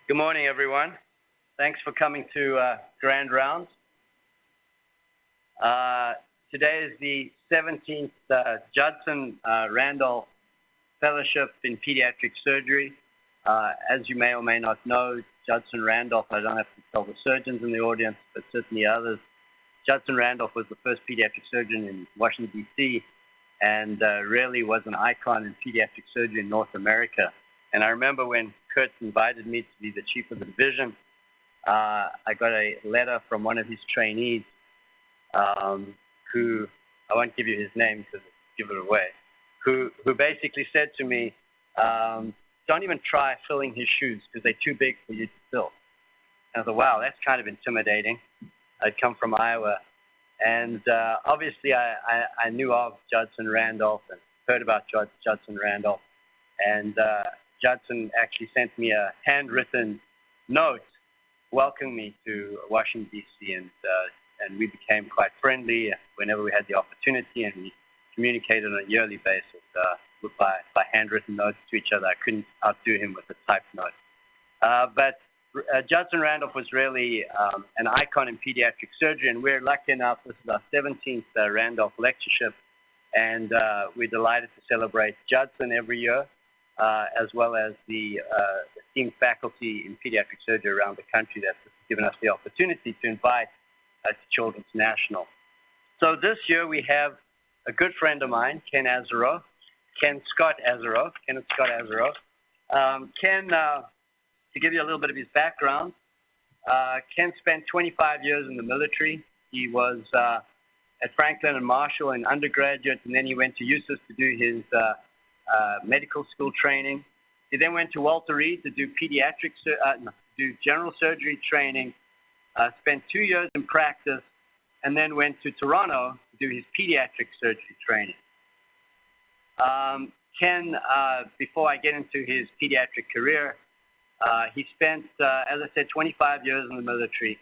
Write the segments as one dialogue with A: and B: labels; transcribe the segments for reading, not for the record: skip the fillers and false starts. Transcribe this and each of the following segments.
A: Good morning, everyone. Thanks for coming to Grand Rounds. Today is the 17th Judson Randolph Fellowship in Pediatric Surgery. As you may or may not know, Judson Randolph, I don't have to tell the surgeons in the audience, but certainly others, Judson Randolph was the first pediatric surgeon in Washington, D.C., and really was an icon in pediatric surgery in North America. And I remember when Kurt invited me to be the chief of the division, I got a letter from one of his trainees who, I won't give you his name because give it away, who basically said to me, don't even try filling his shoes because they're too big for you to fill. And I thought, wow, that's kind of intimidating. I'd come from Iowa. And obviously I knew of Judson Randolph and heard about Judson Randolph. And Judson actually sent me a handwritten note welcoming me to Washington, D.C., and we became quite friendly whenever we had the opportunity, and we communicated on a yearly basis by handwritten notes to each other. I couldn't outdo him with a typed note. But Judson Randolph was really an icon in pediatric surgery, and we're lucky enough, this is our 17th Randolph lectureship, and we're delighted to celebrate Judson every year, as well as the esteemed faculty in pediatric surgery around the country that's given us the opportunity to invite to Children's National. So this year we have a good friend of mine, Kenneth Scott Azeroth. Ken, to give you a little bit of his background, Ken spent 25 years in the military. He was at Franklin and Marshall in undergraduate, and then he went to USIS to do his medical school training. He then went to Walter Reed to do do general surgery training, spent 2 years in practice, and then went to Toronto to do his pediatric surgery training. Ken, before I get into his pediatric career, he spent, as I said, 25 years in the military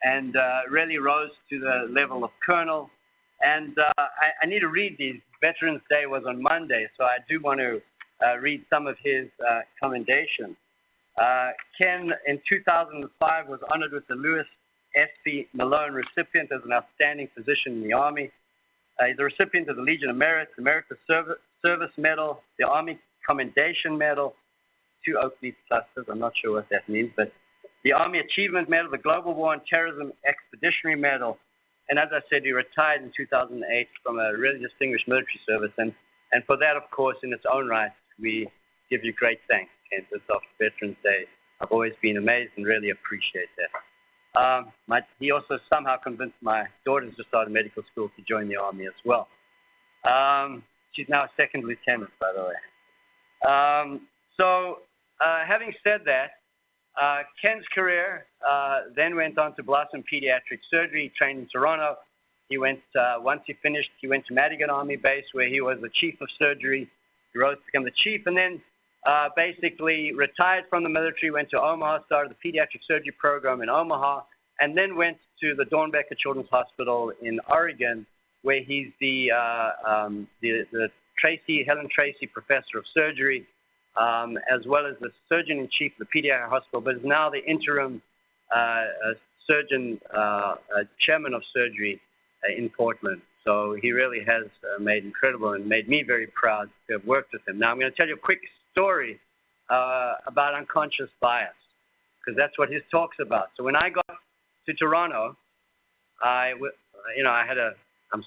A: and really rose to the level of colonel. And I need to read these. Veterans Day was on Monday, so I do want to read some of his commendations. Ken, in 2005, was honored with the Lewis S.P. Malone recipient as an outstanding physician in the Army. He's a recipient of the Legion of Merit, the American Service Medal, the Army Commendation Medal, 2 Oak Leaf clusters, I'm not sure what that means, but the Army Achievement Medal, the Global War on Terrorism Expeditionary Medal, and as I said, he retired in 2008 from a really distinguished military service, and for that, of course, in its own right, we give you great thanks, Ken, this after Veterans Day. I've always been amazed and really appreciate that. He also somehow convinced my daughters to start medical school to join the Army as well. She's now a second lieutenant, by the way. Having said that, Ken's career then went on to blossom pediatric surgery. He trained in Toronto. He went, once he finished, he went to Madigan Army Base where he was the chief of surgery. He rose to become the chief and then basically retired from the military, went to Omaha, started the pediatric surgery program in Omaha, and then went to the Dornbecker Children's Hospital in Oregon where he's the Helen Tracy Professor of Surgery, as well as the surgeon-in-chief of the pediatric hospital, but is now the interim chairman of surgery in Portland. So he really has made incredible and made me very proud to have worked with him. Now I'm going to tell you a quick story about unconscious bias, because that's what his talk's about. So when I got to Toronto, I'm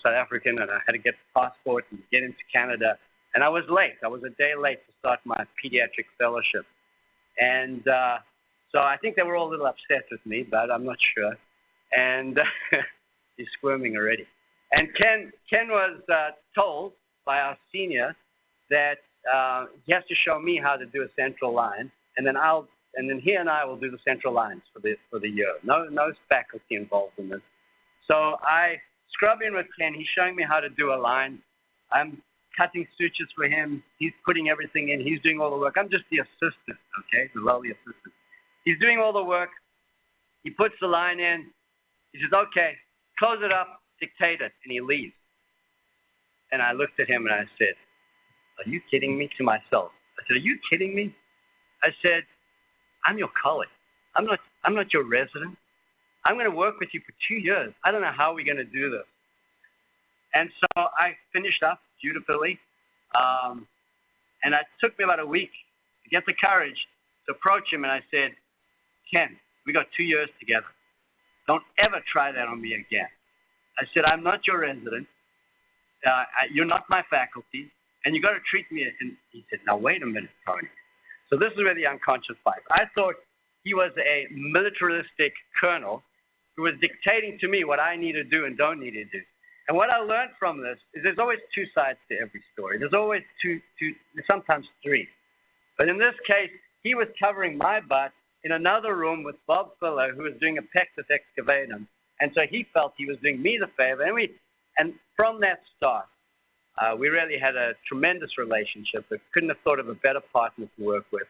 A: South African, and I had to get the passport and get into Canada. And I was late. I was a day late to start my pediatric fellowship. And so I think they were all a little upset with me, but I'm not sure. And he's squirming already. And Ken was told by our senior that he has to show me how to do a central line, and then he and I will do the central lines for the year. No faculty involved in this. So I scrub in with Ken. He's showing me how to do a line. I'm cutting sutures for him. He's putting everything in. He's doing all the work. I'm just the assistant, okay, the lowly assistant. He's doing all the work. He puts the line in. He says, okay, close it up, dictate it, and he leaves. And I looked at him and I said, are you kidding me? To myself. I said, are you kidding me? I said, I'm your colleague. I'm not your resident. I'm going to work with you for 2 years. I don't know how we're going to do this. And so I finished up beautifully. And it took me about a week to get the courage to approach him. And I said, Ken, we got 2 years together. Don't ever try that on me again. I said, I'm not your resident. You're not my faculty. And you got to treat me. And he said, now, wait a minute, Tony. So this is where the unconscious bias. I thought he was a militaristic colonel who was dictating to me what I need to do and don't need to do. And what I learned from this is there's always two sides to every story. There's always two, sometimes three. But in this case, he was covering my butt in another room with Bob Fuller, who was doing a pectus excavatum. And so he felt he was doing me the favor. And from that start, we really had a tremendous relationship. I couldn't have thought of a better partner to work with.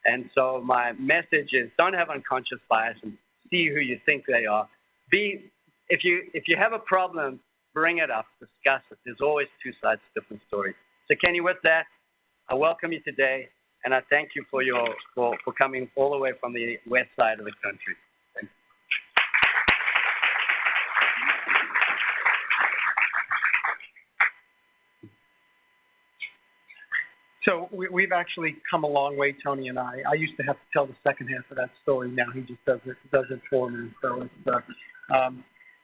A: And so my message is don't have unconscious bias and see who you think they are. If you have a problem, bring it up, discuss it. There's always two sides to different stories. So Kenny, with that, I welcome you today, and I thank you for coming all the way from the west side of the country. Thank you.
B: So we've actually come a long way, Tony and I. I used to have to tell the second half of that story. Now he just does it for me. So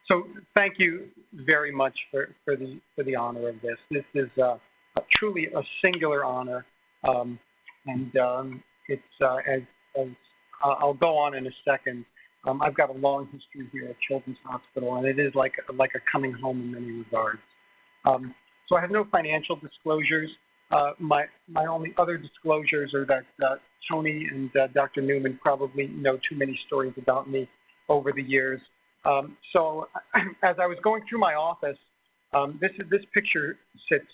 B: so thank you very much for the honor of this. This is truly a singular honor, it's as I'll go on in a second. I've got a long history here at Children's Hospital, and it is like a coming home in many regards. So I have no financial disclosures. My only other disclosures are that Tony and Dr. Newman probably know too many stories about me over the years. So as I was going through my office, this picture sits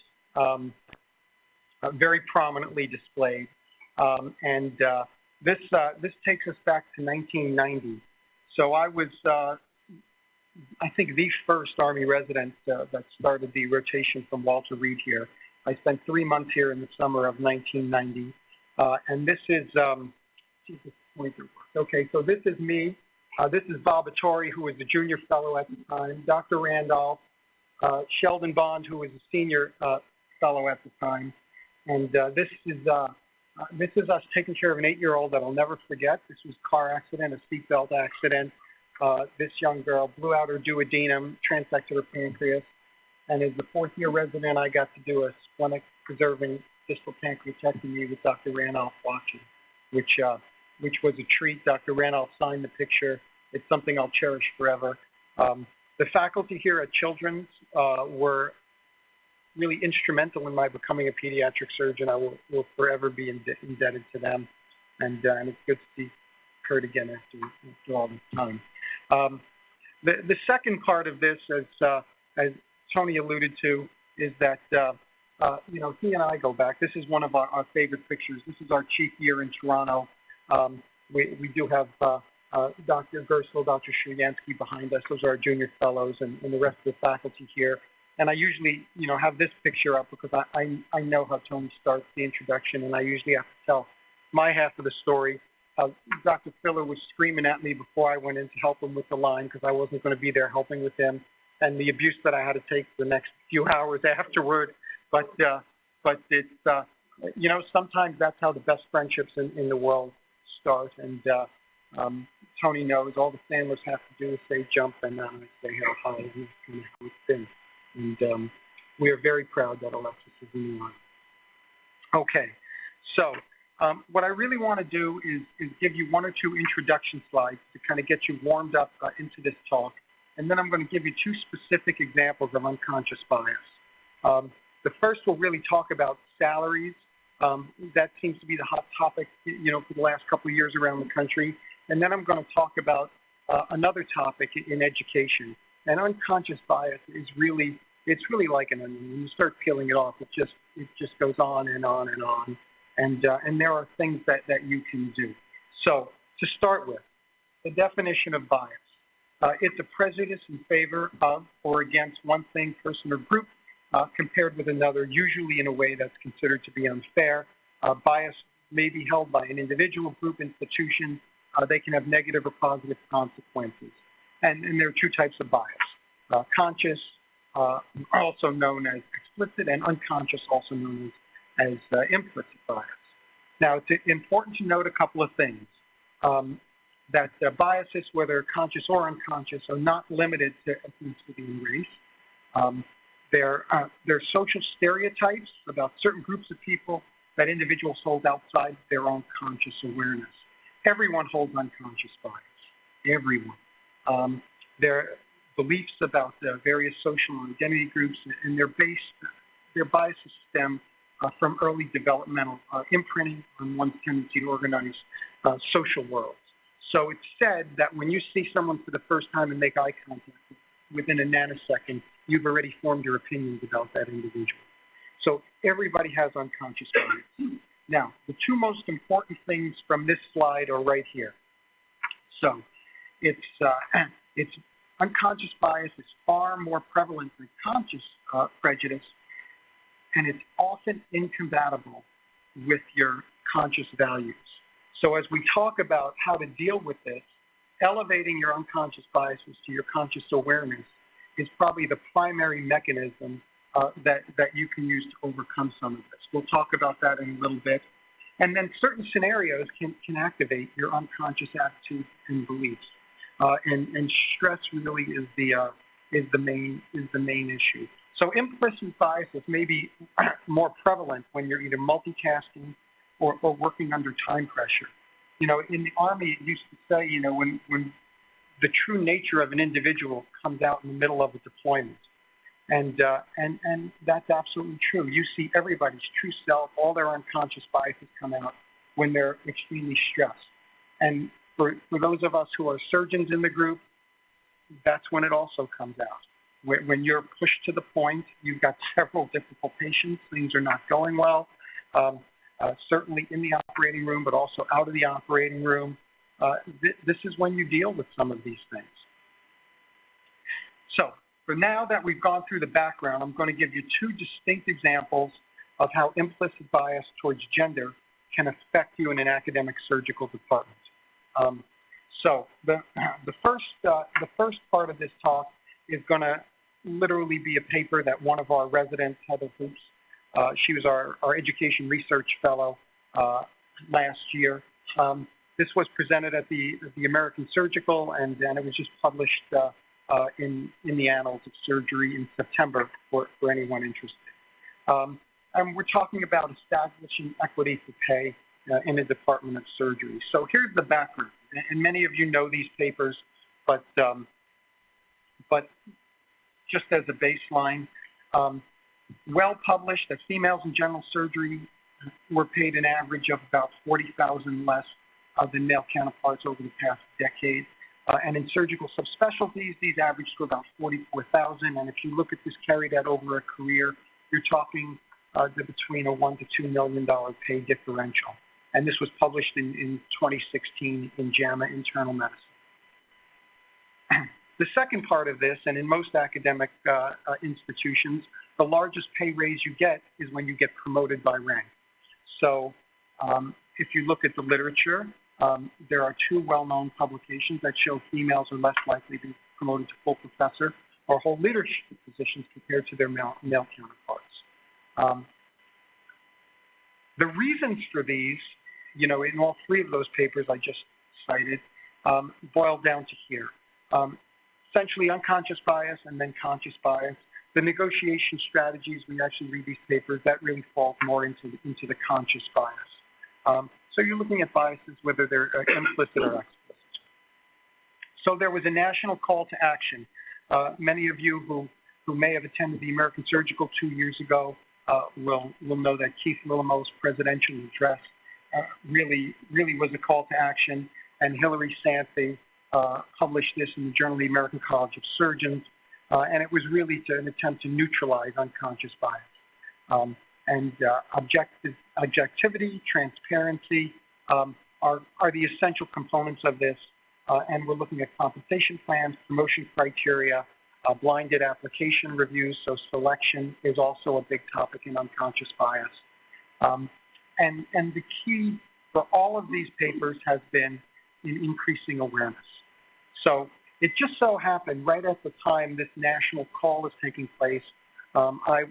B: very prominently displayed, and this takes us back to 1990. So I was, I think, the first Army resident that started the rotation from Walter Reed here. I spent 3 months here in the summer of 1990, and this is, okay, so this is me. This is Bob Attore, who was a junior fellow at the time, Dr. Randolph, Sheldon Bond, who was a senior fellow at the time, and this is us taking care of an 8-year-old that I'll never forget. This was a car accident, a seatbelt accident. This young girl blew out her duodenum, transected her pancreas. And as the 4th-year resident, I got to do a splenic-preserving distal pancreatectomy with Dr. Randolph watching, which was a treat. Dr. Randolph signed the picture. It's something I'll cherish forever. The faculty here at Children's were really instrumental in my becoming a pediatric surgeon. I will forever be indebted to them. And it's good to see Kurt again after all this time. The second part of this, as Tony alluded to, is that, he and I go back. This is one of our favorite pictures. This is our chief year in Toronto. We do have Dr. Gersel, Dr. Shuryansky behind us. Those are our junior fellows and the rest of the faculty here. And I usually, have this picture up because I know how Tony starts the introduction, and I usually have to tell my half of the story. Dr. Filler was screaming at me before I went in to help him with the line because I wasn't going to be there helping with him, and the abuse that I had to take the next few hours afterward. But it's, sometimes that's how the best friendships in the world start. And Tony knows all the Sandlers have to do is say jump, and I say hell high, and that's kind of how it's been. And we are very proud that Alexis is in the line. Okay, so what I really want to do is give you 1 or 2 introduction slides to kind of get you warmed up into this talk. And then I'm going to give you 2 specific examples of unconscious bias. The first will really talk about salaries. That seems to be the hot topic, for the last couple of years around the country. And then I'm going to talk about another topic in education. And unconscious bias is really like an onion. When you start peeling it off, it just goes on and on and on. And there are things that you can do. So to start with, the definition of bias. It's a prejudice in favor of or against one thing, person, or group compared with another, usually in a way that's considered to be unfair. Bias may be held by an individual, group, institution, they can have negative or positive consequences. And there are two types of bias, conscious, also known as explicit, and unconscious, also known as implicit bias. Now, it's important to note a couple of things, that biases, whether conscious or unconscious, are not limited to ethnicity and race. There are social stereotypes about certain groups of people that individuals hold outside their own conscious awareness. Everyone holds unconscious bias, everyone. Their beliefs about various social identity groups and their biases stem from early developmental imprinting on one's tendency to organize social worlds. So it's said that when you see someone for the first time and make eye contact, within a nanosecond, you've already formed your opinions about that individual. So everybody has unconscious bias. Now, the two most important things from this slide are right here. So it's unconscious bias is far more prevalent than conscious prejudice, and it's often incompatible with your conscious values. So as we talk about how to deal with this, elevating your unconscious biases to your conscious awareness is probably the primary mechanism that you can use to overcome some of this. We'll talk about that in a little bit. And then certain scenarios can activate your unconscious attitudes and beliefs. And stress really is the main issue. So implicit biases may be more prevalent when you're either multitasking or working under time pressure. You know, in the Army, it used to say, you know, when the true nature of an individual comes out in the middle of a deployment. And that's absolutely true. You see everybody's true self, all their unconscious biases come out when they're extremely stressed. And for those of us who are surgeons in the group, that's when it also comes out. When you're pushed to the point, you've got several difficult patients, things are not going well, certainly in the operating room, but also out of the operating room. This is when you deal with some of these things. So, for now that we've gone through the background, I'm going to give you two distinct examples of how implicit bias towards gender can affect you in an academic surgical department. So the first part of this talk is going to literally be a paper that one of our residents, Heather Hoops, she was our education research fellow last year. This was presented at the American Surgical, and it was just published in the Annals of Surgery in September for anyone interested. And we're talking about establishing equity for pay in the Department of Surgery. So here's the background, and many of you know these papers, but just as a baseline, well published that females in general surgery were paid an average of about $40,000 less than male counterparts over the past decade. And in surgical subspecialties, these averaged to about $44,000. And if you look at this carried out over a career, you're talking between a $1 to $2 million pay differential. And this was published in 2016 in JAMA Internal Medicine. The second part of this, and in most academic institutions, the largest pay raise you get is when you get promoted by rank. So if you look at the literature, there are two well-known publications that show females are less likely to be promoted to full professor or hold leadership positions compared to their male counterparts. The reasons for these, you know, in all three of those papers I just cited, boil down to here. Essentially unconscious bias and then conscious bias. The negotiation strategies, when you actually read these papers, that really falls more into the conscious bias. So you're looking at biases, whether they're implicit or explicit. So there was a national call to action. Many of you who may have attended the American Surgical 2 years ago will know that Keith Lillamo's presidential address really was a call to action, and Hilary Santhi published this in the Journal of the American College of Surgeons, and it was really an attempt to neutralize unconscious bias. Objectivity, transparency are the essential components of this, and we're looking at compensation plans, promotion criteria, blinded application reviews, so selection is also a big topic in unconscious bias. And the key for all of these papers has been in increasing awareness. So it just so happened right at the time this national call is taking place, I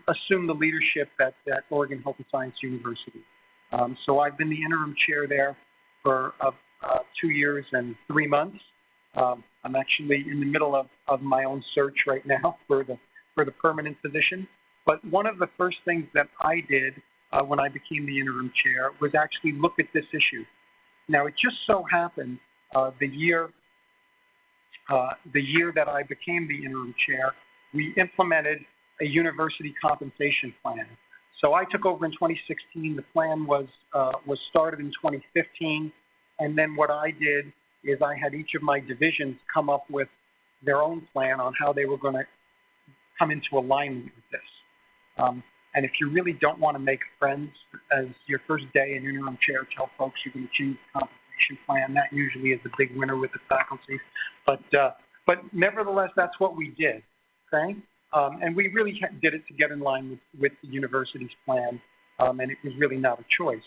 B: assumed the leadership at Oregon Health and Science University. So I've been the interim chair there for 2 years and 3 months. I'm actually in the middle of my own search right now for the permanent position. But one of the first things that I did when I became the interim chair was actually look at this issue. Now, it just so happened the year that I became the interim chair, we implemented a university compensation plan. So I took over in 2016. The plan was started in 2015, and then what I did is I had each of my divisions come up with their own plan on how they were going to come into alignment with this. And if you really don't want to make friends as your first day in interim chair, tell folks you're going to change the compensation plan. That usually is a big winner with the faculty. But nevertheless, that's what we did, okay? And we really did it to get in line with the university's plan, and it was really not a choice.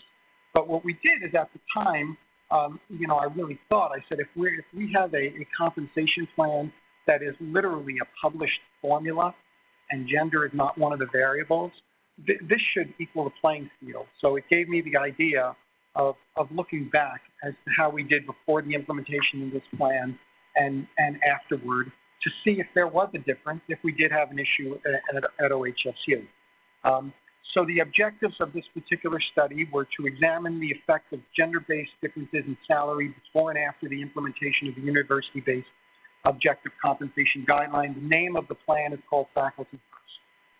B: But what we did is at the time, I really thought, I said, if we have a compensation plan that is literally a published formula and gender is not one of the variables, this should equal the playing field. So it gave me the idea of looking back as to how we did before the implementation of this plan and afterward to see if there was a difference, if we did have an issue at OHSU. So the objectives of this particular study were to examine the effect of gender-based differences in salary before and after the implementation of the university-based objective compensation guideline. The name of the plan is called Faculty First,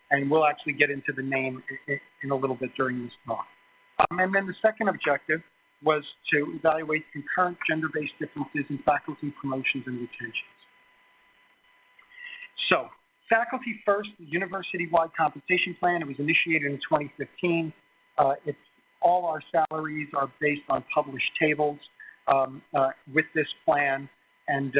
B: and we'll actually get into the name in a little bit during this talk. And then the second objective was to evaluate concurrent gender-based differences in faculty promotions and retentions. So, Faculty First, the university-wide compensation plan, it was initiated in 2015. All our salaries are based on published tables with this plan, and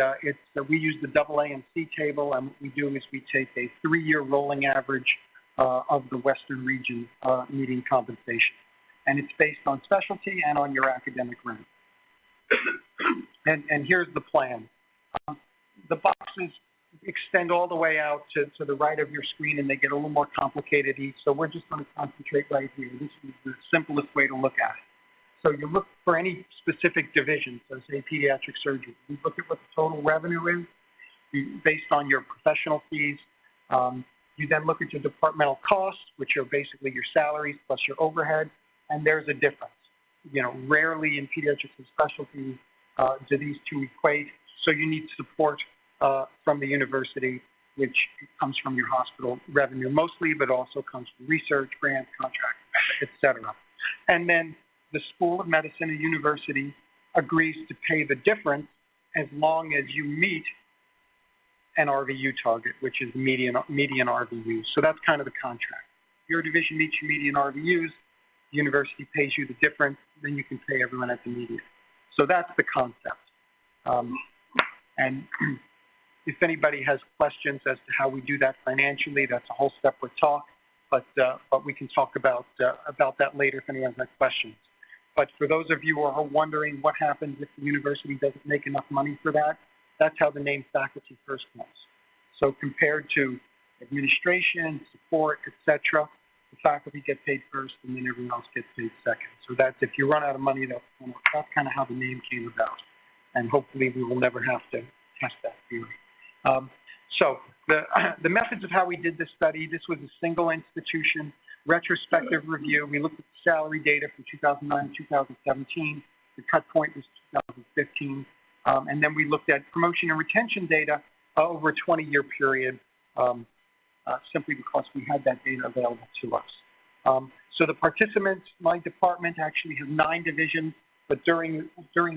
B: we use the AA and C table, and what we do is we take a 3-year rolling average of the Western region median compensation. And it's based on specialty and on your academic rank. And here's the plan. The boxes extend all the way out to the right of your screen, and they get a little more complicated each. So we're just going to concentrate right here. This is the simplest way to look at it. So you look for any specific division, so say pediatric surgery. You look at what the total revenue is based on your professional fees. You then look at your departmental costs, which are basically your salaries plus your overhead, and there's a difference. Rarely in pediatrics and specialty do these two equate, so you need support from the university, which comes from your hospital revenue mostly, but also comes from research, grants, contracts, et cetera. And then the School of Medicine and University agrees to pay the difference as long as you meet an RVU target, which is median RVUs. So that's kind of the contract. Your division meets your median RVUs, the university pays you the difference, then you can pay everyone at the median. So that's the concept. And if anybody has questions as to how we do that financially, that's a whole separate talk, but we can talk about that later if anyone has questions. But for those of you who are wondering what happens if the university doesn't make enough money for that, that's how the name Faculty First comes. So compared to administration, support, etc., the faculty get paid first and then everyone else gets paid second. So that's, if you run out of money, that's kind of how the name came about. And hopefully we will never have to test that theory. So the methods of how we did this study, this was a single institution retrospective review. We looked at the salary data from 2009 to 2017. The cut point was 2015. And then we looked at promotion and retention data over a 20-year period, simply because we had that data available to us. So the participants, my department actually has 9 divisions, but during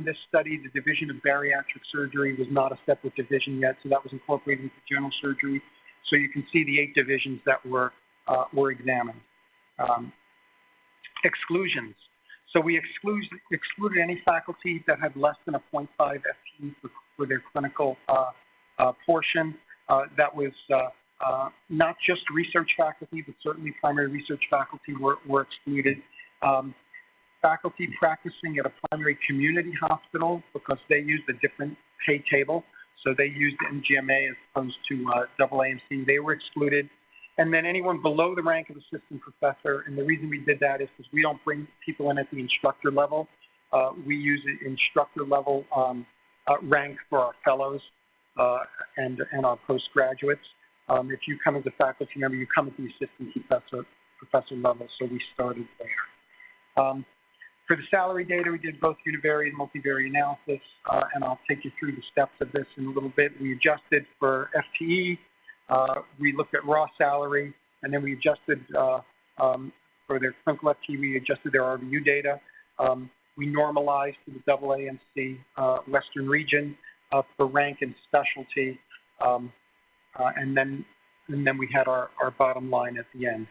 B: this study, the division of bariatric surgery was not a separate division yet, so that was incorporated into general surgery. So you can see the 8 divisions that were examined. Exclusions. So we excluded any faculty that had less than a 0.5 FTE for their clinical portion. That was not just research faculty, but certainly primary research faculty were excluded. faculty practicing at a primary community hospital because they used a different pay table. So they used MGMA as opposed to AAMC. They were excluded. And then anyone below the rank of assistant professor, and the reason we did that is because we don't bring people in at the instructor level. We use an instructor level rank for our fellows and our postgraduates. If you come as a faculty member, you come at the assistant professor level, so we started there. For the salary data, we did both univariate and multivariate analysis, and I'll take you through the steps of this in a little bit. We adjusted for FTE, we looked at raw salary, and then we adjusted for their clinical FTE, we adjusted their RVU data. We normalized to the AAMC Western region for rank and specialty, and then we had our bottom line at the end.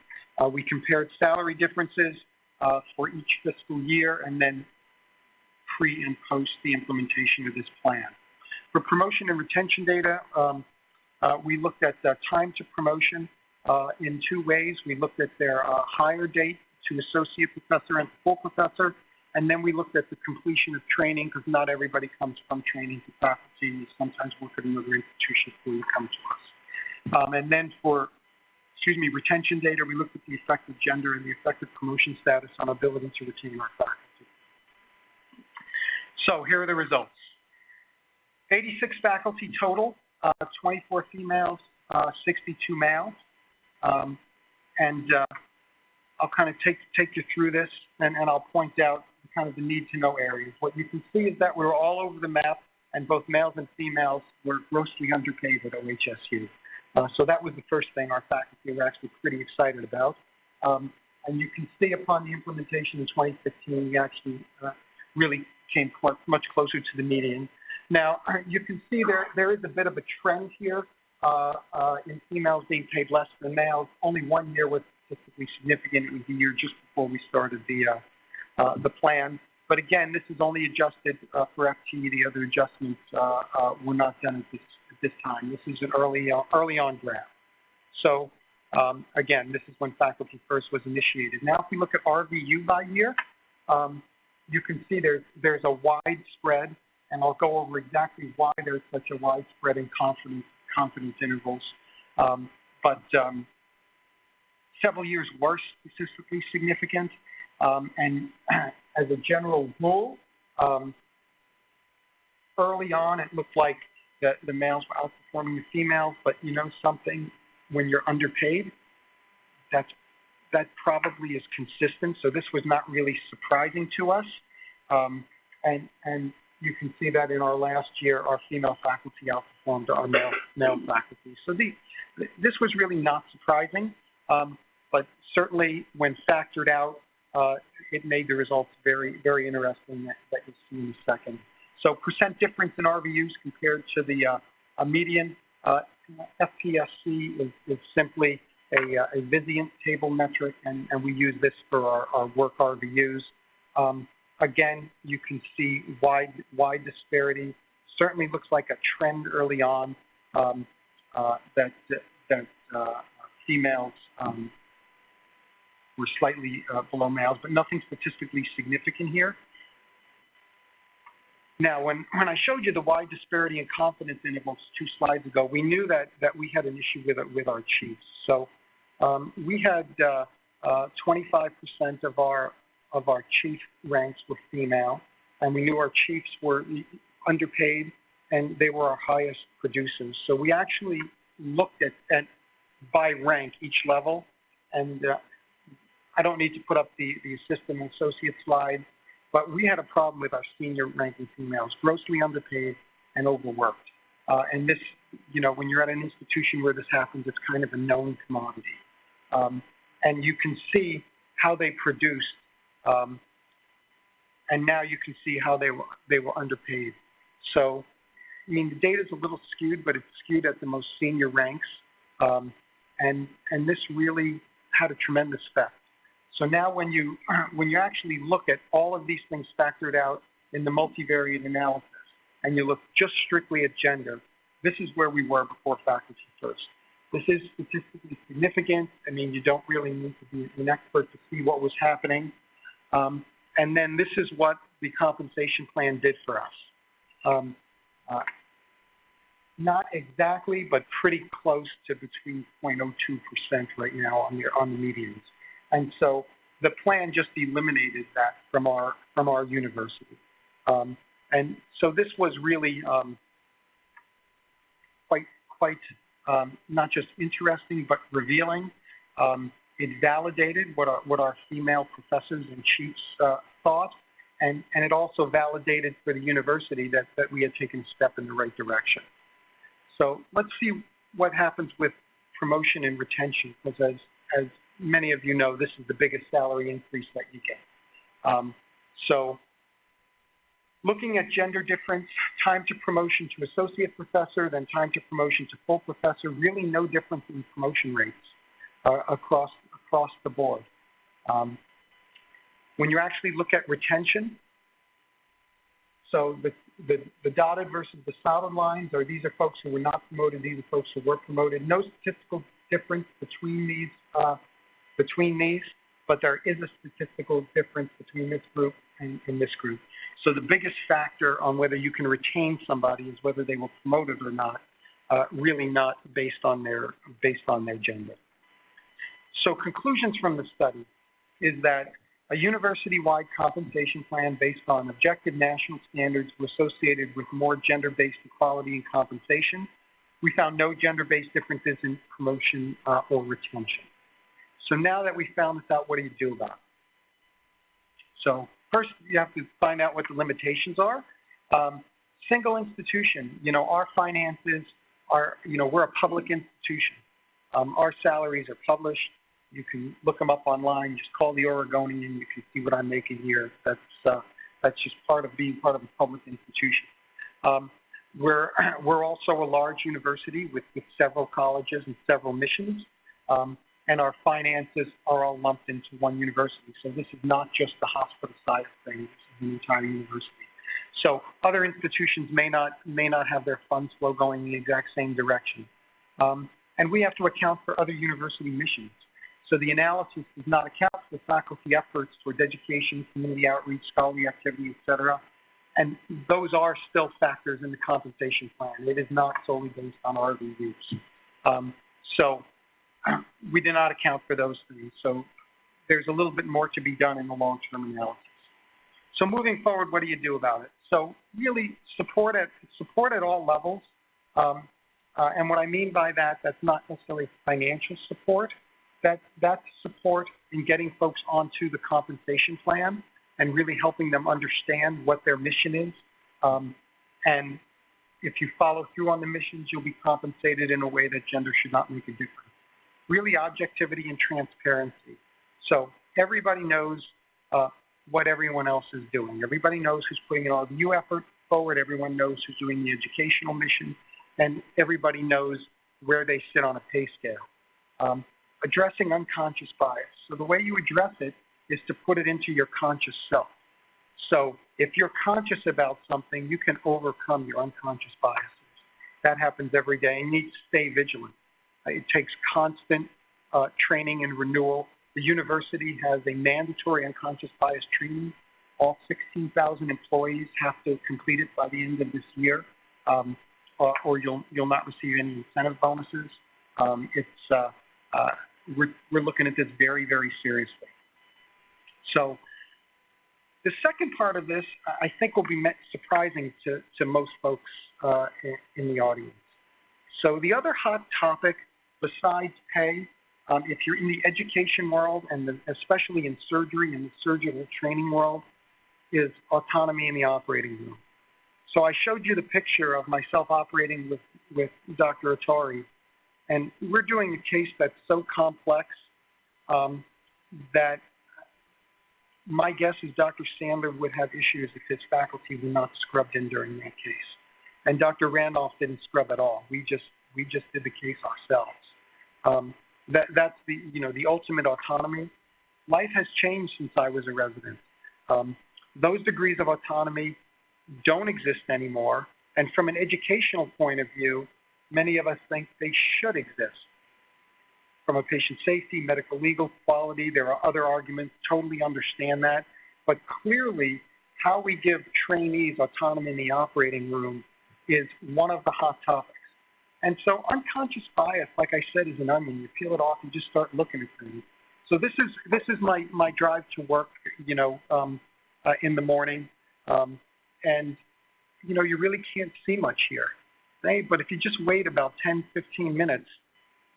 B: We compared salary differences for each fiscal year and then pre and post the implementation of this plan. For promotion and retention data, we looked at time to promotion in two ways. We looked at their hire date to associate professor and full professor, and then we looked at the completion of training because not everybody comes from training to faculty. You sometimes work at another institution before you come to us. And then for retention data, we looked at the effective gender and the effective promotion status on ability to retain our faculty. So here are the results. 86 faculty total, 24 females, 62 males. And I'll kind of take you through this, and I'll point out kind of the need-to-know areas. What you can see is that we're all over the map, and both males and females were grossly underpaid at OHSU. So that was the first thing our faculty were actually pretty excited about. And you can see upon the implementation in 2015, we actually really came much closer to the median. Now, you can see there is a bit of a trend here in females being paid less than males. Only one year was statistically significant. It was the year just before we started the plan. But again, this is only adjusted for FTE. The other adjustments were not done at this time. This is an early on graph. So again, this is when Faculty First was initiated. Now, if we look at RVU by year, you can see there's a wide spread, and I'll go over exactly why there's such a wide spread in confidence intervals. But several years were statistically significant, and as a general rule, early on it looked like the males were outperforming the females, but you know something, when you're underpaid, that probably is consistent. So this was not really surprising to us, and you can see that in our last year, our female faculty outperformed our male faculty. So this was really not surprising, but certainly when factored out, it made the results very, very interesting that you'll see in a second. So percent difference in RVUs compared to the median. FPSC is simply a Vizient table metric, and we use this for our work RVUs. Again, you can see wide disparity. Certainly looks like a trend early on that females were slightly below males, but nothing statistically significant here. Now, when I showed you the wide disparity in confidence intervals 2 slides ago, we knew that we had an issue with our chiefs. So we had 25% of our chief ranks were female, and we knew our chiefs were underpaid, and they were our highest producers. So we actually looked at by rank each level, and I don't need to put up the assistant and associate slide, but we had a problem with our senior ranking females, grossly underpaid and overworked. And this, you know, when you're at an institution where this happens, it's kind of a known commodity. And you can see how they produced, and now you can see how they were underpaid. So, I mean, the data is a little skewed, but it's skewed at the most senior ranks, and this really had a tremendous effect. So now when you actually look at all of these things factored out in the multivariate analysis, and you look just strictly at gender, this is where we were before Faculty First. This is statistically significant. I mean, you don't really need to be an expert to see what was happening. And then this is what the compensation plan did for us. Not exactly, but pretty close to between 0.02% right now on the medians. And so the plan just eliminated that from our university. And so this was really quite not just interesting, but revealing. It validated what our female professors and chiefs thought, and it also validated for the university that we had taken a step in the right direction. So let's see what happens with promotion and retention, because as many of you know, this is the biggest salary increase that you get. So looking at gender difference, time to promotion to associate professor, then time to promotion to full professor, really no difference in promotion rates across the board. When you actually look at retention, so the dotted versus the solid lines these are folks who were not promoted, these are folks who were promoted. No statistical difference between these, but there is a statistical difference between this group and this group. So the biggest factor on whether you can retain somebody is whether they were promoted or not, really not based on their gender. So conclusions from the study is that a university-wide compensation plan based on objective national standards were associated with more gender-based equality in compensation. We found no gender-based differences in promotion or retention. So now that we found this out, what do you do about it? So first, you have to find out what the limitations are. Single institution, our finances are, we're a public institution. Our salaries are published. You can look them up online. Just call the Oregonian. You can see what I'm making here. That's just part of being part of a public institution. We're also a large university with several colleges and several missions, and our finances are all lumped into one university. So this is not just the hospital side of things. This is an entire university. So other institutions may not have their funds flow going in the exact same direction, and we have to account for other university missions. So the analysis does not account for faculty efforts towards education, community outreach, scholarly activity, et cetera. And those are still factors in the compensation plan. It is not solely based on RVUs. So we did not account for those things. So there's a little bit more to be done in the long-term analysis. So moving forward, what do you do about it? So really support at all levels. And what I mean by that, that's not necessarily financial support. That's support in getting folks onto the compensation plan and really helping them understand what their mission is. And if you follow through on the missions, you'll be compensated in a way that gender should not make a difference. Really objectivity and transparency. So everybody knows what everyone else is doing. Everybody knows who's putting an RVU effort forward. Everyone knows who's doing the educational mission. And everybody knows where they sit on a pay scale. Addressing unconscious bias. So the way you address it is to put it into your conscious self. So if you're conscious about something, you can overcome your unconscious biases. That happens every day, and you need to stay vigilant. It takes constant training and renewal. The university has a mandatory unconscious bias training. All 16,000 employees have to complete it by the end of this year, or you'll not receive any incentive bonuses. We're looking at this very, very seriously. So the second part of this, I think, will be surprising to most folks in the audience. So the other hot topic besides pay, if you're in the education world and especially in surgery and the surgical training world, is autonomy in the operating room. So I showed you the picture of myself operating with Dr. Attari. And we're doing a case that's so complex that my guess is Dr. Sandler would have issues if his faculty were not scrubbed in during that case. And Dr. Randolph didn't scrub at all. We just did the case ourselves. That's the ultimate autonomy. Life has changed since I was a resident. Those degrees of autonomy don't exist anymore. And from an educational point of view, many of us think they should exist. From a patient safety, medical legal, quality, there are other arguments, totally understand that. But clearly, how we give trainees autonomy in the operating room is one of the hot topics. And so unconscious bias, like I said, is an onion. You peel it off and just start looking at things. So this is my drive to work, in the morning. And, you really can't see much here. Right? But if you just wait about 10, 15 minutes,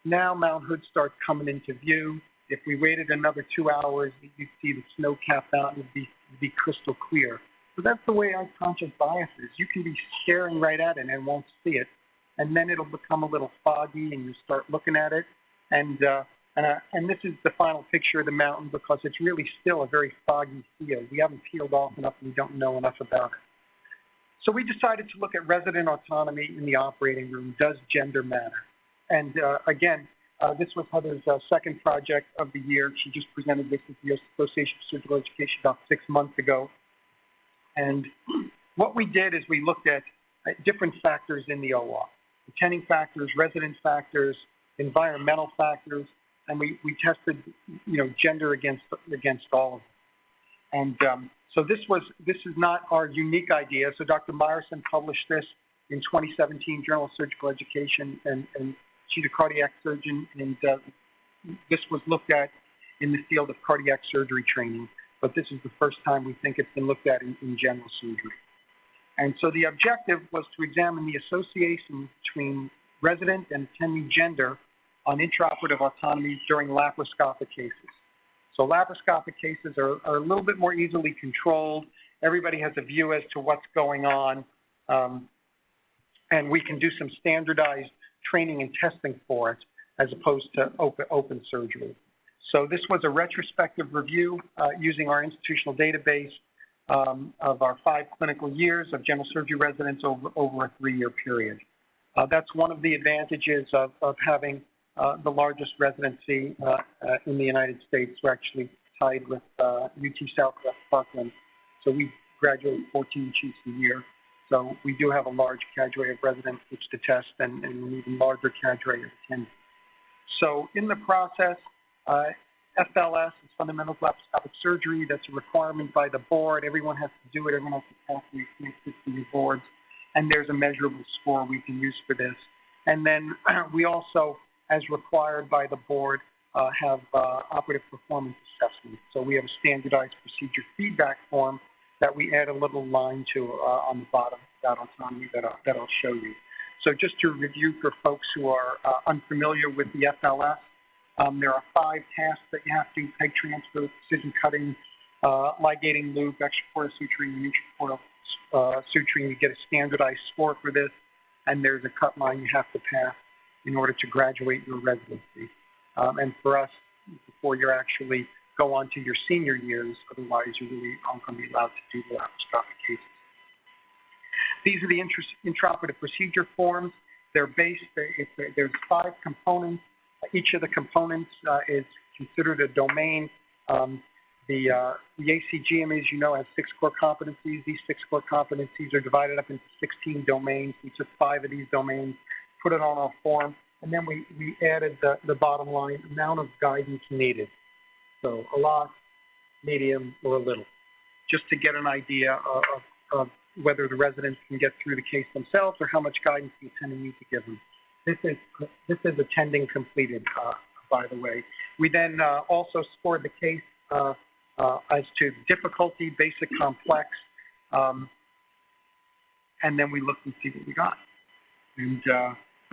B: now Mount Hood starts coming into view. If we waited another 2 hours, you'd see the snow-capped mountain would be crystal clear. So that's the way unconscious bias is. You can be staring right at it and won't see it, and then it'll become a little foggy, and you start looking at it. And this is the final picture of the mountain because it's really still a very foggy field. We haven't peeled off enough, and we don't know enough about it. So we decided to look at resident autonomy in the operating room. Does gender matter? And again, this was Heather's second project of the year. She just presented this at the Association for Surgical Education about 6 months ago. And what we did is we looked at different factors in the OR. Attending factors, resident factors, environmental factors, and we tested, gender against all of them. And so this is not our unique idea. So Dr. Meyerson published this in 2017, Journal of Surgical Education, and she's a cardiac surgeon, and this was looked at in the field of cardiac surgery training, but this is the first time we think it's been looked at in general surgery. And so the objective was to examine the association between resident and attending gender on intraoperative autonomy during laparoscopic cases. So laparoscopic cases are a little bit more easily controlled. Everybody has a view as to what's going on, and we can do some standardized training and testing for it as opposed to open surgery. So this was a retrospective review using our institutional database of our 5 clinical years of general surgery residents over a 3-year period. That's one of the advantages of having the largest residency in the United States. We're actually tied with UT Southwest Parkland. So we graduate 14 chiefs a year. So we do have a large cadre of residents which to test and an even larger cadre of attendants. So in the process, FLS is fundamental laparoscopic surgery. That's a requirement by the board. Everyone has to do it. Everyone has to pass the existing boards. And there's a measurable score we can use for this. And then we also, as required by the board, have operative performance assessment. So we have a standardized procedure feedback form that we add a little line to on the bottom of that autonomy that I'll show you. So just to review for folks who are unfamiliar with the FLS, there are 5 tasks that you have to do: peg transfer, precision cutting, ligating loop, extracorporeal suturing, and intracorporeal suturing. You get a standardized score for this, and there's a cut line you have to pass in order to graduate your residency. And for us, before you actually go on to your senior years, otherwise you really aren't going to be allowed to do the laparoscopic cases. These are the intraoperative procedure forms. They're based, there's 5 components. Each of the components is considered a domain. The ACGM, as you know, has 6 core competencies. These 6 core competencies are divided up into 16 domains. We took 5 of these domains, put it on our form, and then we added the bottom line, amount of guidance needed. So a lot, medium, or a little, just to get an idea of whether the residents can get through the case themselves or how much guidance the attending needs to give them. This is attending completed, by the way. We then also scored the case as to difficulty, basic, complex, and then we looked and see what we got. And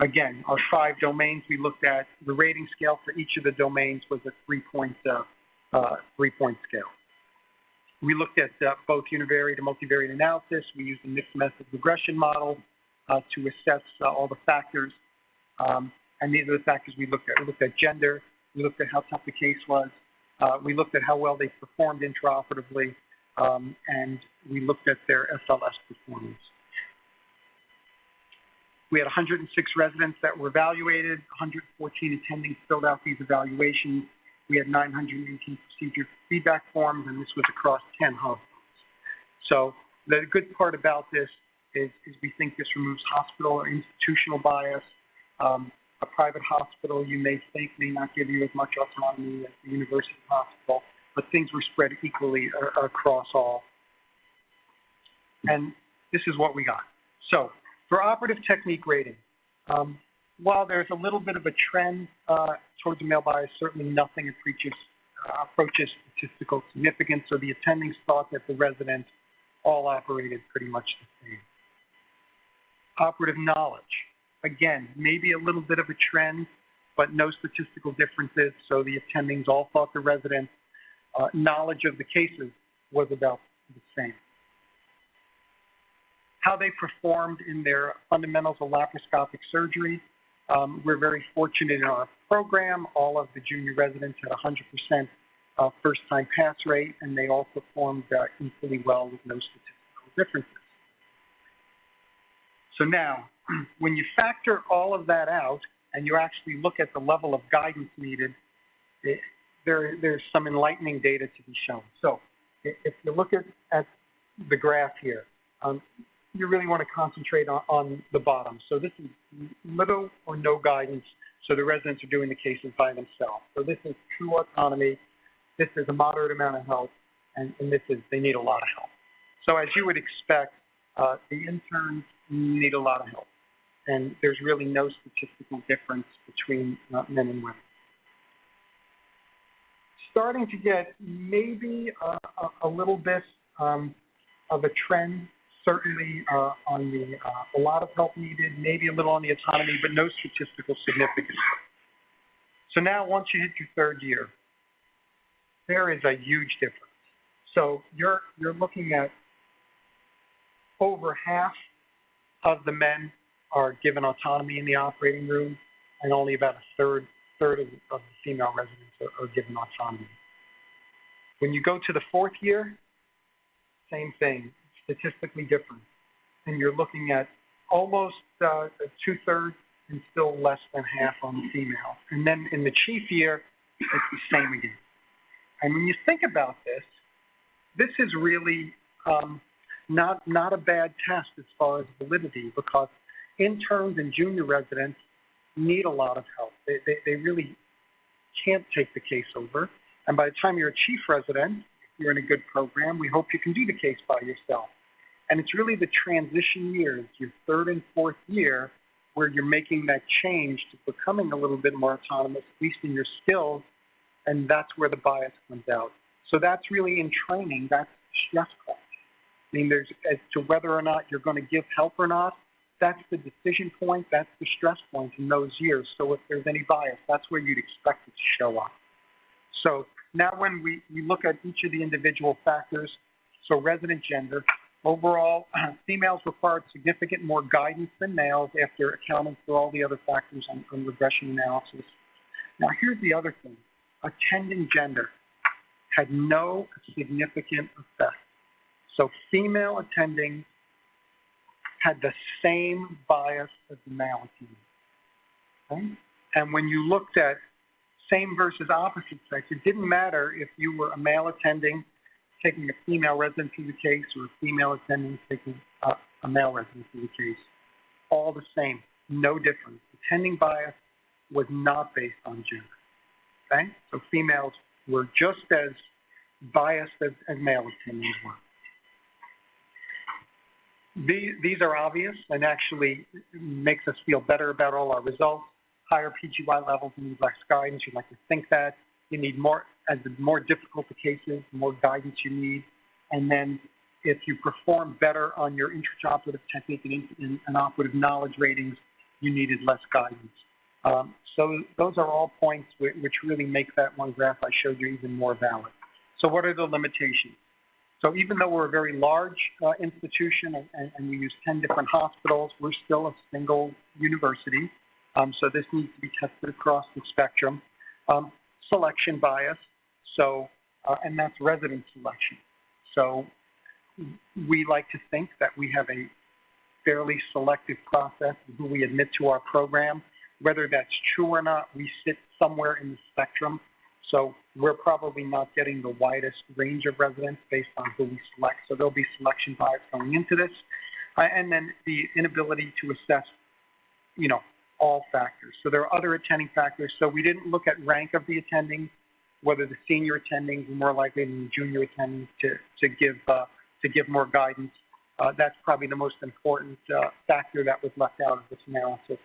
B: again, our 5 domains we looked at, the rating scale for each of the domains was a 3-point scale. We looked at both univariate and multivariate analysis. We used a mixed method regression model to assess all the factors. And these are the factors we looked at. We looked at gender. We looked at how tough the case was. We looked at how well they performed intraoperatively. And we looked at their FLS performance. We had 106 residents that were evaluated. 114 attendings filled out these evaluations. We had 918 procedure feedback forms, and this was across 10 hospitals. So the good part about this is we think this removes hospital or institutional bias. A private hospital, you may think, may not give you as much autonomy as the university hospital. but things were spread equally across all. And this is what we got. So for operative technique rating, while there's a little bit of a trend towards a male bias, certainly nothing approaches statistical significance, so the attendings thought that the residents all operated pretty much the same. Operative knowledge, again, maybe a little bit of a trend, but no statistical differences, so the attendings all thought the residents' knowledge of the cases was about the same. How they performed in their fundamentals of laparoscopic surgery, we're very fortunate in our program. All of the junior residents had 100% first-time pass rate, and they all performed equally well with no statistical differences. So now, when you factor all of that out and you actually look at the level of guidance needed, there's some enlightening data to be shown. So if you look at the graph here, you really want to concentrate on the bottom. So this is little or no guidance, so the residents are doing the cases by themselves. So this is true autonomy, this is a moderate amount of help, and this is they need a lot of help. So as you would expect, the interns need a lot of help, and there's really no statistical difference between men and women. Starting to get maybe a little bit of a trend, certainly on the a lot of help needed, maybe a little on the autonomy, but no statistical significance. So now once you hit your third year, there is a huge difference. So you're looking at over half of the men are given autonomy in the operating room, and only about a third of the female residents are given autonomy. When you go to the fourth year, same thing, statistically different. And you're looking at almost two-thirds and still less than half on the female. And then in the chief year, it's the same again. And when you think about this, this is really not a bad test as far as validity, because interns and junior residents need a lot of help. They really can't take the case over. And by the time you're a chief resident, if you're in a good program, we hope you can do the case by yourself. And it's really the transition years, your third and fourth year, where you're making that change to becoming a little bit more autonomous, at least in your skills, and that's where the bias comes out. So that's really in training, that's the stress point. I mean, there's, as to whether or not you're going to give help or not, that's the decision point, that's the stress point in those years. So if there's any bias, that's where you'd expect it to show up. So now when we look at each of the individual factors, so resident gender, overall, females required significant more guidance than males after accounting for all the other factors on regression analysis. Now here's the other thing, attending gender had no significant effect. So female attending had the same bias as the male attending. Okay? And when you looked at same versus opposite sex, it didn't matter if you were a male attending taking a female resident through the case or a female attending taking a male resident through the case. All the same, no difference. Attending bias was not based on gender. Okay? So females were just as biased as male attendings were. These are obvious and actually makes us feel better about all our results. Higher PGY levels, you need less guidance. You'd like to think that. You need more, as the more difficult the case is, the more guidance you need. And then if you perform better on your intraoperative technique and operative knowledge ratings, you needed less guidance. So those are all points which really make that one graph I showed you even more valid. So what are the limitations? So even though we're a very large institution and we use 10 different hospitals, we're still a single university. So this needs to be tested across the spectrum. Selection bias, so, and that's resident selection. So we like to think that we have a fairly selective process in who we admit to our program. Whether that's true or not, we sit somewhere in the spectrum. So we're probably not getting the widest range of residents based on who we select. So there'll be selection bias going into this. And then the inability to assess, all factors. So there are other attending factors. So we didn't look at rank of the attending. whether the senior attendings are more likely than the junior attendings to give more guidance. That's probably the most important factor that was left out of this analysis.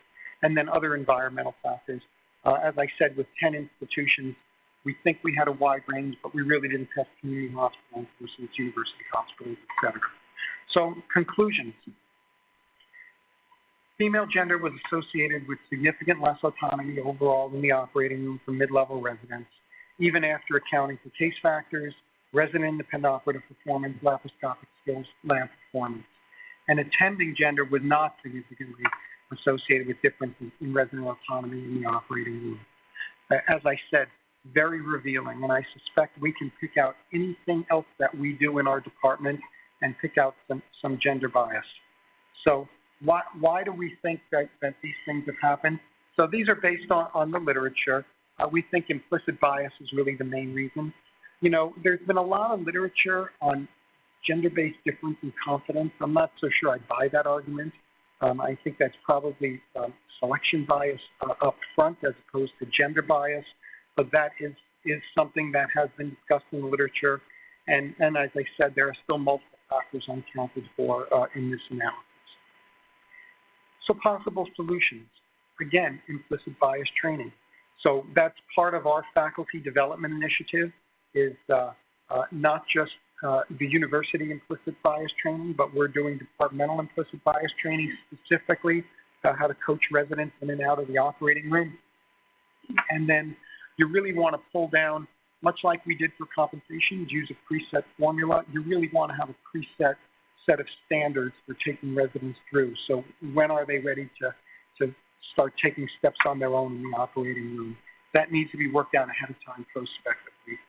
B: And then other environmental factors. As I said, with 10 institutions, we think we had a wide range, but we really didn't test community hospitals versus university hospitals, et cetera. So, conclusions. Female gender was associated with significant less autonomy overall in the operating room for mid-level residents, even after accounting for case factors, resident independent operative performance, laparoscopic skills, lab performance. And attending gender was not significantly associated with differences in resident autonomy in the operating room. As I said, very revealing, and I suspect we can pick out anything else that we do in our department and pick out some gender bias. So why do we think that these things have happened? So these are based on the literature. We think implicit bias is really the main reason. You know, there's been a lot of literature on gender-based difference in confidence. I'm not so sure I buy that argument. I think that's probably selection bias up front as opposed to gender bias, but that is something that has been discussed in the literature. And as I said, there are still multiple factors unaccounted for in this analysis. So possible solutions. Again, implicit bias training. So that's part of our faculty development initiative is not just the university implicit bias training, but we're doing departmental implicit bias training specifically about how to coach residents in and out of the operating room. And then you really want to pull down, much like we did for compensation, use a preset formula. You really want to have a preset set of standards for taking residents through. So when are they ready to start taking steps on their own in the operating room? That needs to be worked out ahead of time prospectively.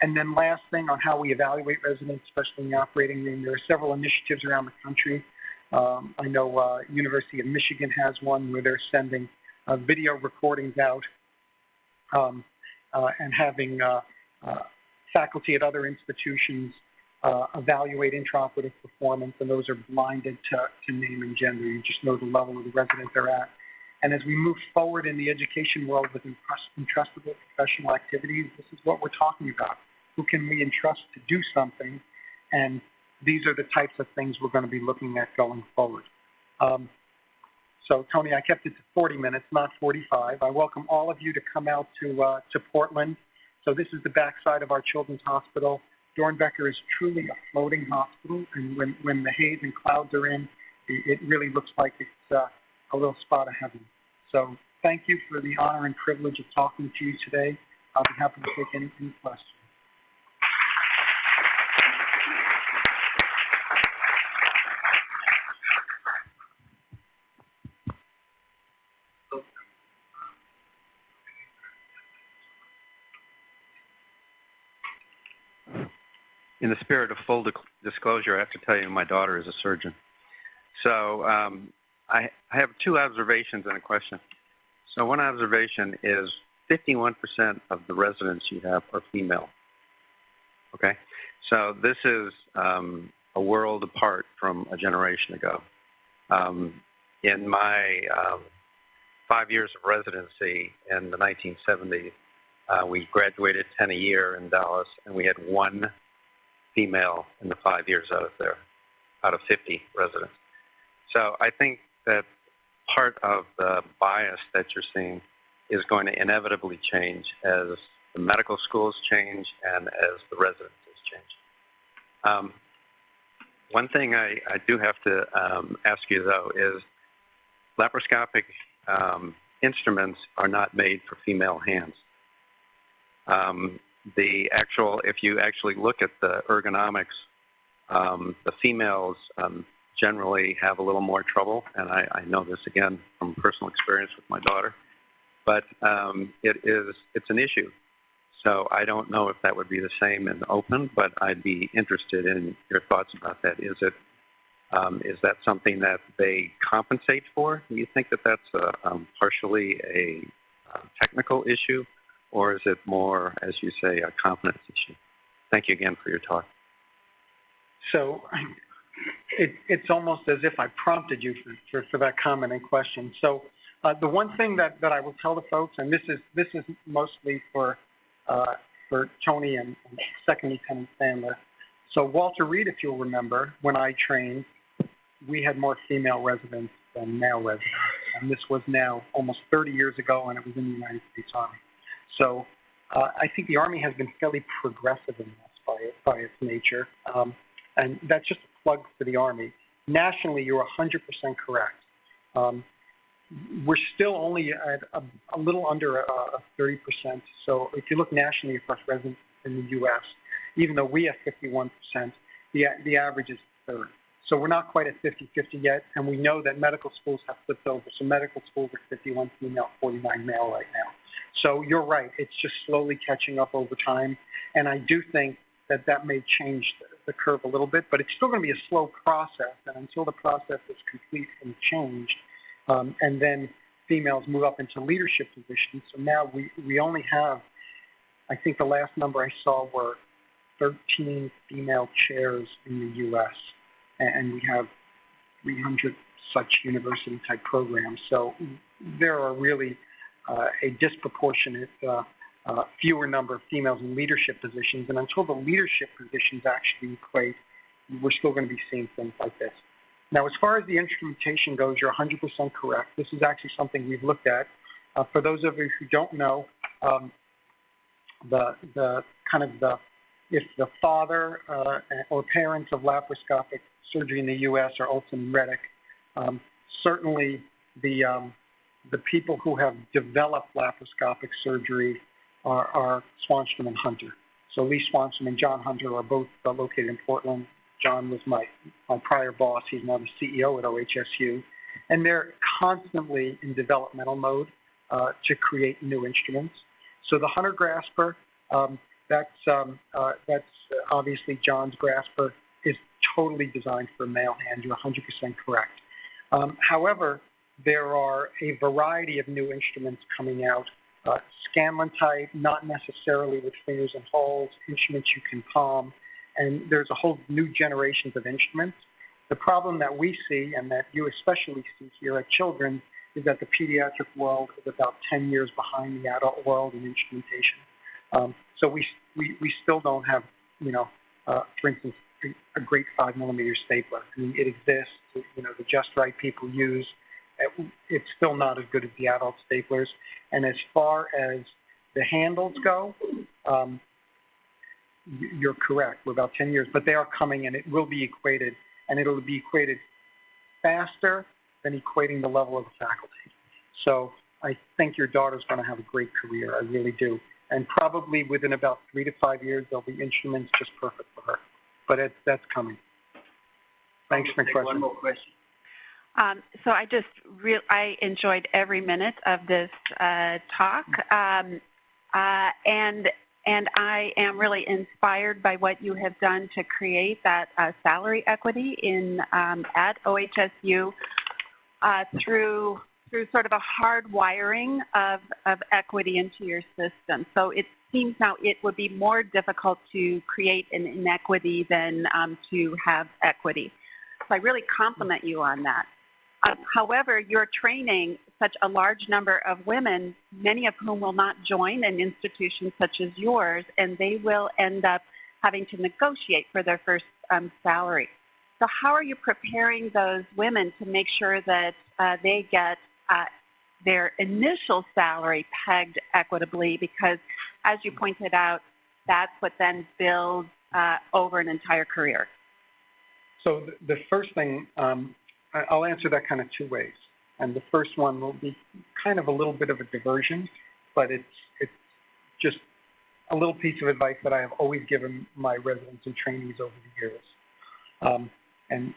B: And then last thing on how we evaluate residents, especially in the operating room, there are several initiatives around the country. I know University of Michigan has one where they're sending video recordings out and having faculty at other institutions evaluate intraoperative performance, and those are blinded to name and gender. You just know the level of the resident they're at. And as we move forward in the education world with entrustable professional activities, this is what we're talking about. Who can we entrust to do something? And these are the types of things we're going to be looking at going forward. So, Tony, I kept it to 40 minutes, not 45. I welcome all of you to come out to Portland. So this is the backside of our children's hospital. Dornbecker is truly a floating hospital, and when the haze and clouds are in, it really looks like it's a little spot of heaven. So thank you for the honor and privilege of talking to you today. I'll be happy to take any questions.
C: In the spirit of full disclosure, I have to tell you my daughter is a surgeon. So I have two observations and a question. So one observation is 51% of the residents you have are female. Okay? So this is a world apart from a generation ago. In my 5 years of residency in the 1970s, we graduated 10 a year in Dallas, and we had one female in the 5 years I was there, out of 50 residents. So I think that part of the bias that you're seeing is going to inevitably change as the medical schools change and as the residences change. One thing I do have to ask you, though, is laparoscopic instruments are not made for female hands. If you actually look at the ergonomics, the females generally have a little more trouble, and I know this again from personal experience with my daughter, but it's an issue. So I don't know if that would be the same in open, but I'd be interested in your thoughts about that. Is that something that they compensate for? Do you think that that's partially a technical issue? Or is it more, as you say, a confidence issue? Thank you again for your talk.
B: So it's almost as if I prompted you for that comment and question. So the one thing that I will tell the folks, and this is mostly for for Tony and Second Lieutenant Sandler. So Walter Reed, if you'll remember, when I trained, we had more female residents than male residents. And this was now almost 30 years ago, and it was in the United States Army. So I think the Army has been fairly progressive in this by its nature. And that's just a plug for the Army. Nationally, you're 100% correct. We're still only at a little under 30%. So if you look nationally across residents in the U.S., even though we have 51%, the average is third. So we're not quite at 50-50 yet, and we know that medical schools have flipped over. So medical schools are 51 female, 49 male right now. So you're right, it's just slowly catching up over time, and I do think that may change the curve a little bit, but it's still going to be a slow process, and until the process is complete and changed, and then females move up into leadership positions. So now we only have, I think the last number I saw were 13 female chairs in the U.S., and we have 300 such university-type programs. So there are really a disproportionate fewer number of females in leadership positions, and until the leadership positions actually equate, we're still going to be seeing things like this. Now, as far as the instrumentation goes, you're 100% correct. This is actually something we've looked at. For those of you who don't know, if the father or parents of laparoscopic surgery in the U.S. are Olson and Reddick, certainly the people who have developed laparoscopic surgery are Swanstrom and Hunter. So Lee Swanstrom and John Hunter are both located in Portland. John was my prior boss. He's now the CEO at OHSU. And they're constantly in developmental mode to create new instruments. So the Hunter grasper, that's obviously John's grasper, is totally designed for a male hand. You're 100% correct. However, there are a variety of new instruments coming out. Scanlon type, not necessarily with fingers and holes, instruments you can palm, and there's a whole new generations of instruments. The problem that we see, and that you especially see here at Children's, is that the pediatric world is about 10 years behind the adult world in instrumentation. So we still don't have, for instance, a great 5mm stapler. I mean, it exists. The Just Right people use. It's still not as good as the adult staplers. And as far as the handles go, you're correct. We're about 10 years, but they are coming, and it will be equated, and it'll be equated faster than equating the level of the faculty. So I think your daughter's going to have a great career. I really do. And probably within about 3 to 5 years, there'll be instruments just perfect for her. But that's coming. Thanks for the question.
A: One more question.
D: So I enjoyed every minute of this talk, and I am really inspired by what you have done to create that salary equity at OHSU through sort of a hard wiring of equity into your system. So it seems now it would be more difficult to create an inequity than to have equity. So I really compliment you on that. However, you're training such a large number of women, many of whom will not join an institution such as yours, and they will end up having to negotiate for their first salary. So how are you preparing those women to make sure that they get their initial salary pegged equitably? Because, as you pointed out, that's what then builds over an entire career.
B: So the first thing, I'll answer that kind of two ways. And the first one will be kind of a little bit of a diversion, but it's just a little piece of advice that I have always given my residents and trainees over the years. And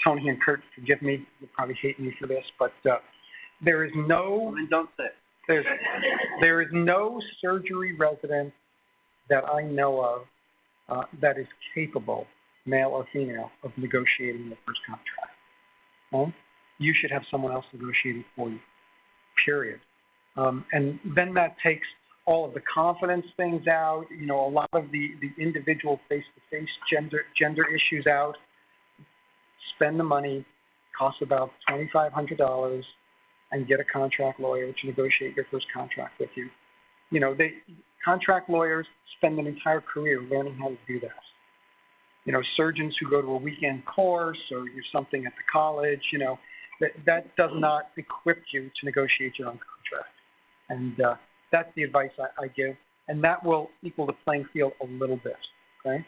B: Tony and Kurt, forgive me, you'll probably hate me for this, but there is no...
A: Don't say it.
B: There is no surgery resident that I know of that is capable, male or female, of negotiating the first contract. Well, you should have someone else negotiating for you, period. And then that takes all of the confidence things out, a lot of the individual face-to-face gender issues out. Spend the money, costs about $2,500, and get a contract lawyer to negotiate your first contract with you. contract lawyers spend an entire career learning how to do that. Surgeons who go to a weekend course or something at the college, that does not equip you to negotiate your own contract. And that's the advice I give. And that will equal the playing field a little bit, okay?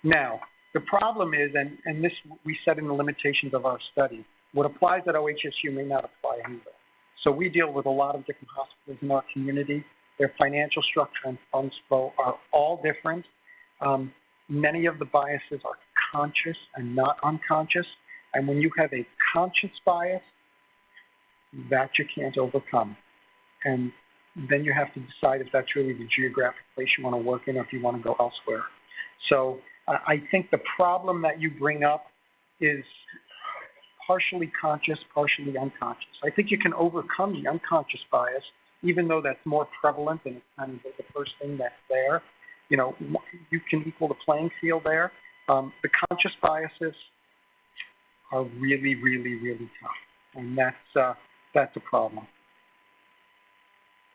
B: Now, the problem is, and this we said in the limitations of our study, what applies at OHSU may not apply anywhere. So we deal with a lot of different hospitals in our community. Their financial structure and funds flow are all different. Many of the biases are conscious and not unconscious. And when you have a conscious bias, that you can't overcome. And then you have to decide if that's really the geographic place you want to work in or if you want to go elsewhere. So I think the problem that you bring up is partially conscious, partially unconscious. I think you can overcome the unconscious bias, even though that's more prevalent and it's kind of the first thing that's there. You can equal the playing field there. The conscious biases are really, really, really tough, and that's a problem.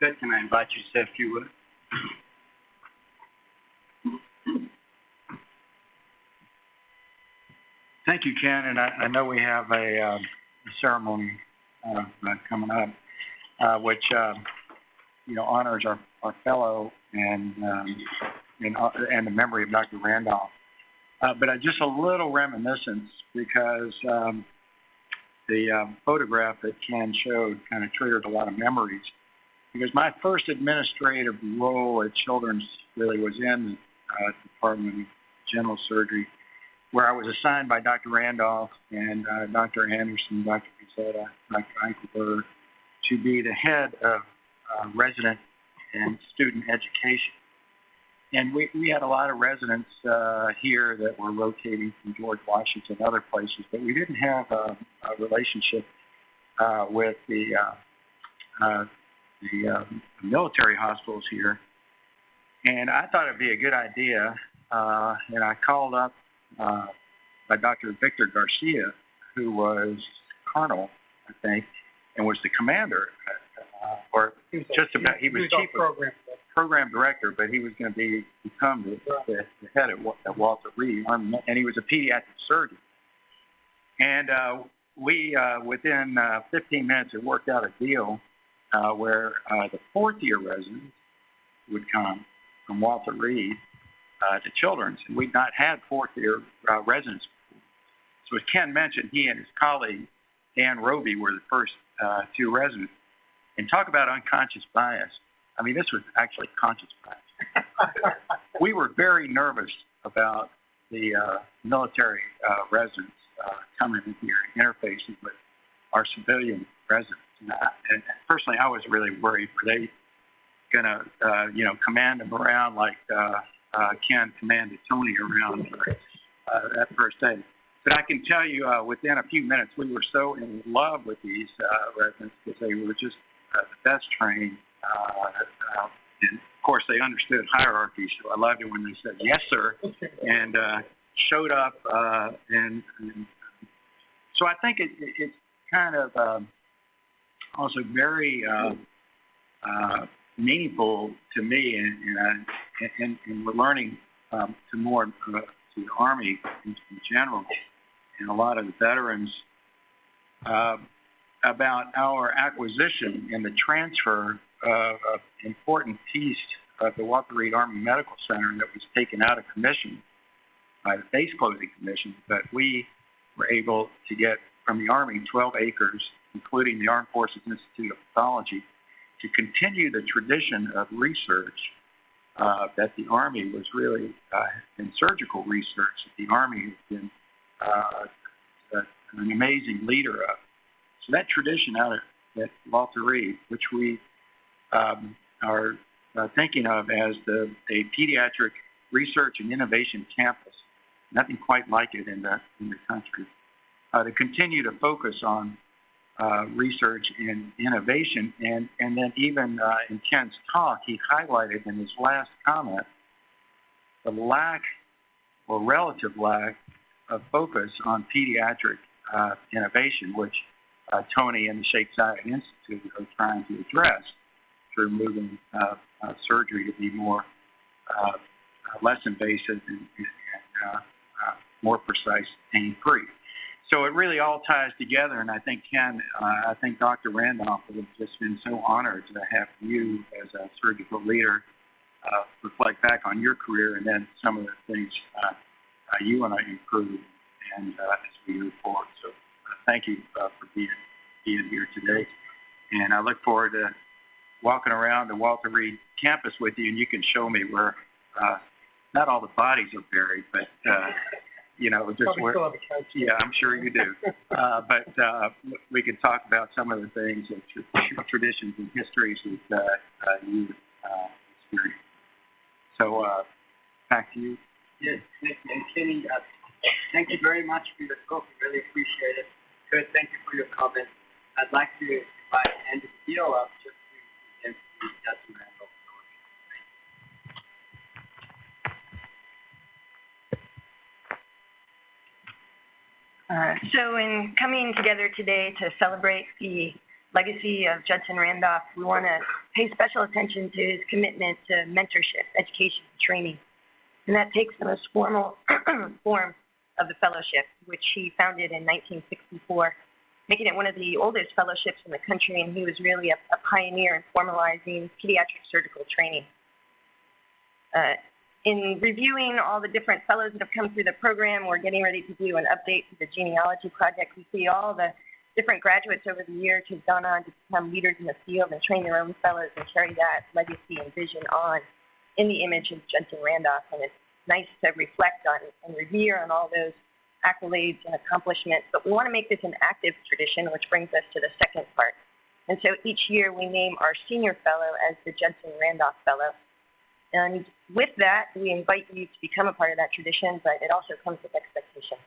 A: Good. Can I invite you to say a few words?
E: Thank you, Ken. And I know we have a ceremony coming up, which honors our fellow and the memory of Dr. Randolph. But just a little reminiscence because the photograph that Ken showed kind of triggered a lot of memories. Because my first administrative role at Children's really was in the Department of General Surgery, where I was assigned by Dr. Randolph and Dr. Anderson, Dr. Pizzetta, Dr. Eichelberg, to be the head of resident and student education. And we had a lot of residents here that were rotating from George Washington and other places, but we didn't have a relationship with the military hospitals here. And I thought it'd be a good idea, and I called up by Dr. Victor Garcia, who was colonel, I think, and was the commander, or just about, he was chief program director, but he was going to become the head at Walter Reed, and he was a pediatric surgeon. And we, within 15 minutes, had worked out a deal where the fourth-year residents would come from Walter Reed to Children's, and we'd not had fourth-year residents before. So as Ken mentioned, he and his colleague, Dan Roby, were the first two residents. And talk about unconscious bias. I mean, this was actually conscious bias. We were very nervous about the military residents coming in here and interfacing with our civilian residents. And personally, I was really worried. Were they going to, command them around like Ken commanded Tony around that first day? But I can tell you, within a few minutes, we were so in love with these residents because they were just the best trained. And of course, they understood hierarchy, so I loved it when they said, "Yes, sir," and showed up. And so I think it's kind of also very meaningful to me, and we're learning to more to the Army in general, and a lot of the veterans about our acquisition and the transfer of an important piece of the Walter Reed Army Medical Center that was taken out of commission by the base closing commission, but we were able to get from the Army 12 acres, including the Armed Forces Institute of Pathology, to continue the tradition of research that the Army was really in surgical research that the Army has been an amazing leader of. So that tradition out at Walter Reed, which we are thinking of as a pediatric research and innovation campus, nothing quite like it in the country, to continue to focus on research and innovation, and then even in Ken's talk, he highlighted in his last comment the lack or relative lack of focus on pediatric innovation, which Tony and the Sheikh Zayed Institute are trying to address. through moving surgery to be more less invasive and more precise, pain-free. So it really all ties together, and I think, Ken, I think Dr. Randolph would have just been so honored to have you as a surgical leader reflect back on your career and then some of the things you and I improved and as we move forward. So thank you for being here today. And I look forward to walking around the Walter Reed campus with you, and you can show me where not all the bodies are buried, but just where. Yeah, I'm sure you do. But we can talk about some of the things and traditions and histories that you experienced. So back to you.
A: Yes, thank you. And Kenny, thank you very much for your talk. Really appreciate it. Kurt, thank you for your comments. I'd like to invite Andy Steele up just to present the Justin Randolph Fellowship.
F: So in coming together today to celebrate the legacy of Judson Randolph, we want to pay special attention to his commitment to mentorship, education, and training. And that takes the most formal form of the fellowship, which he founded in 1964, making it one of the oldest fellowships in the country, and he was really a pioneer in formalizing pediatric surgical training. In reviewing all the different fellows that have come through the program, we're getting ready to do an update to the genealogy project. We see all the different graduates over the years who've gone on to become leaders in the field and train their own fellows and carry that legacy and vision on in the image of Judson Randolph. And it's nice to reflect on and revere on all those accolades and accomplishments, but we want to make this an active tradition, which brings us to the second part. And so each year we name our senior fellow as the Judson Randolph Fellow. And with that, we invite you to become a part of that tradition, but it also comes with expectations.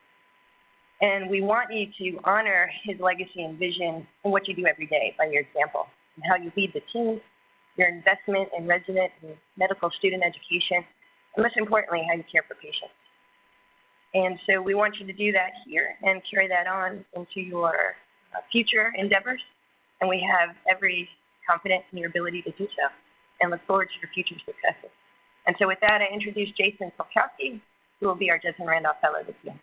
F: And we want you to honor his legacy and vision in what you do every day by your example, and how you lead the team, your investment in resident and medical student education, and most importantly, how you care for patients. And so we want you to do that here and carry that on into your future endeavors. And we have every confidence in your ability to do so and look forward to your future successes. And so with that, I introduce Jason Polkowski, who will be our Judson Randolph Fellow this year.